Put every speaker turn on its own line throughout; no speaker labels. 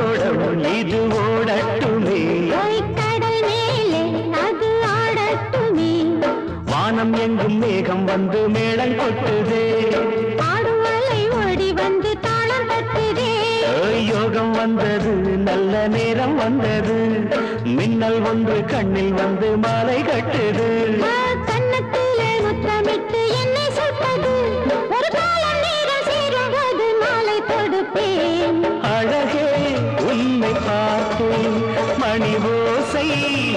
ஓடம் இது ஓடட்டுமே,
கடல் மேலே அது ஆடட்டுமே,
வானம் எங்கும் மேகம் வந்து மேளம் கொட்டுதே,
ஆடுமலை ஓடி வந்து தாளம் தட்டுதே,
யோகம் வந்தது நல்ல நேரம் வந்தது, மின்னல் ஒன்று கண்ணில் வந்து மாலை கட்டுது,
கன்னத்திலே முத்தமிட்டு என்னை சுட்டது, ஒரு காலம் நேரம் சேரும்போது மாலை தொடுப்பேன்.
அழகே உன்னை பார்த்தேன், மணி ஓசை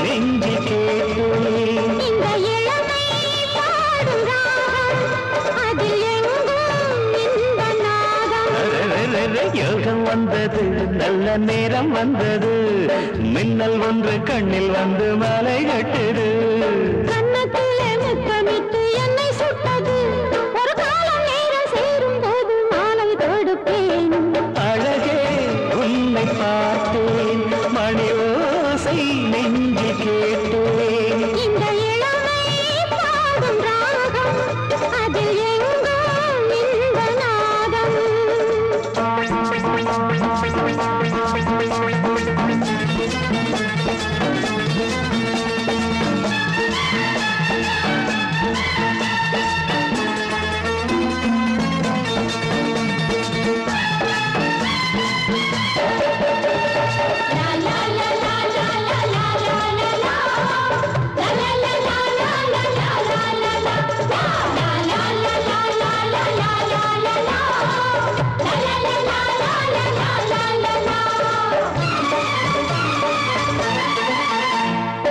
நெஞ்சு கேட்டேன்,
இந்த இளமை பாடும் ராகம், அதில் எங்கும் இன்ப நாதம்.
யோகம் வந்தது நல்ல நேரம் வந்தது, மின்னல் ஒன்று கண்ணில் வந்து மாலை கட்டுது,
கன்னத்திலே முத்தமிட்டு என்னை சுட்டது, ஒரு காலம் நேரம் சேரும்போது மாலை தொடுப்பேன்.
அழகே உன்னை பார்த்தேன், மணி ஓசை நெஞ்சு கேட்டேன்,
இந்த இளமை பாடும் ராகம், அதில் எங்கும் இன்ப நாதம்.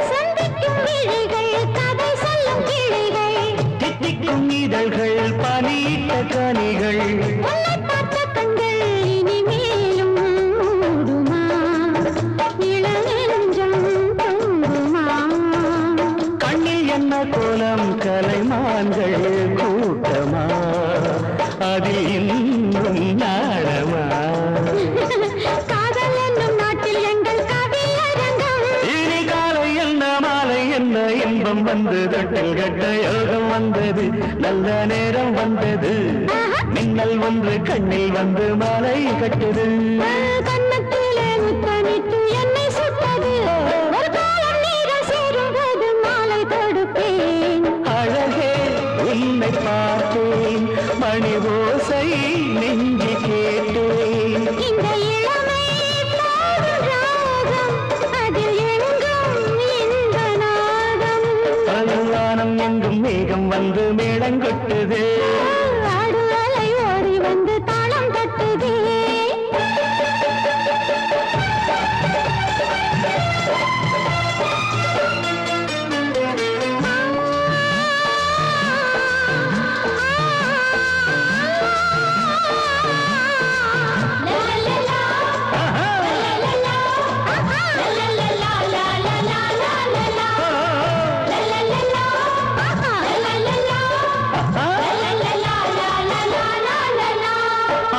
சந்திக்கும் விழிகள், கதை சொல்லும் கிளிகள்,
தித்திக்கும் இதழ்கள் பனியிட்ட கனிகள்,
உன்னை பார்த்த கண்கள் இனிமேலும் மூடுமா, இளநெஞ்சம் தூங்குமா,
கண்ணில் என்ன கோலம் கலைமான்கள் கூட்டமா, அதில் இன்னும் நாடமா,
காதல் என்னும் நாட்டில் எங்கள் கவியரங்கம்,
இனி காலை என்ன மாலை என்ன இன்பம் வந்து தொட்டில் கட்ட யோகம் வந்தது நல்ல நேரம் வந்தது, மின்னல் ஒன்று கண்ணில் வந்து மாலை கட்டுது,
கன்னத்திலே முத்தமிட்டு என்னை சுட்டது, ஒரு காலம் நேரம் சேரும்போது மாலை தொடுப்பேன்.
அழகே உன்னை பார்த்தேன், மணி ஓசை நெஞ்சு கேட்டேன்,
இந்த இளமை பாடும் ராகம், அதில் எங்கும் இன்ப நாதம்.
பகவானம் எங்கும் மேகம் வந்து மேளம் கொட்டுது,
ஆடு அலை ஓடி வந்து தாளம் தட்டுதே,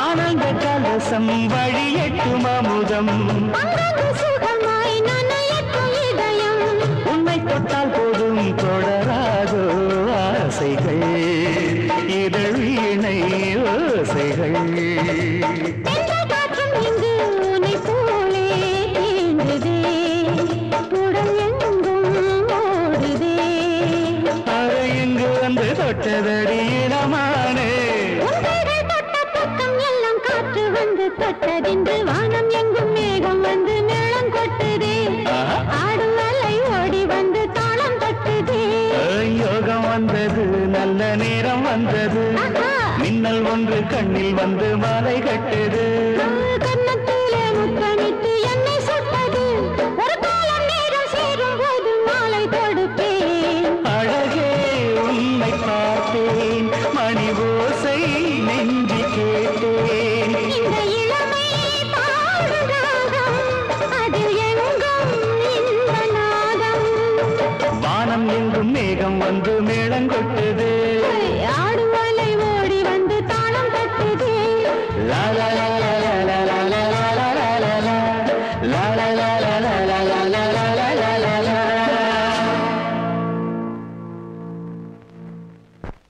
ஆனந்த கலசம் வழியட்டும் அமுதம்,
அங்கங்கு சுகமாய் நனையட்டும் இதயம்,
உன்னை தொட்டால் போதும் தொடராதோ ஆசைகள், இதழ் வீணை ஓசைகள்,
எந்த காற்றும் இங்கு உன்னை போலே தீண்டுதே, உடல் எங்கும் ஓடுதே,
அவை இங்கு வந்து தொட்டதடி இனமானே,
உன்கைகள் தொட்ட பக்கம் எல்லாம் காற்று வந்து தொட்டதின்று, வானம் எங்கும் மேகம் வந்து மேளம் கொட்டுதே, ஆடும் அலை ஓடி வந்து தாளம் தட்டுதே,
யோகம் வந்தது நல்ல நேரம் வந்தது, மின்னல் ஒன்று கண்ணில் வந்து மாலை கட்டுது,
கன்னத்திலே முத்தமிட்டு என்னை சுட்டது, ஒரு காலம் நேரம் சேரும்போது மாலை தொடுப்பேன்.
அழகே உன்னை பார்த்தேன், மணி ஓசை நெஞ்சு கேட்டேன்,
இந்த இளமை பாடும் ராகம், அதில் எங்கும் இன்ப நாதம்.
வானம் எங்கும் மேகம் வந்து மேளம் கொட்டு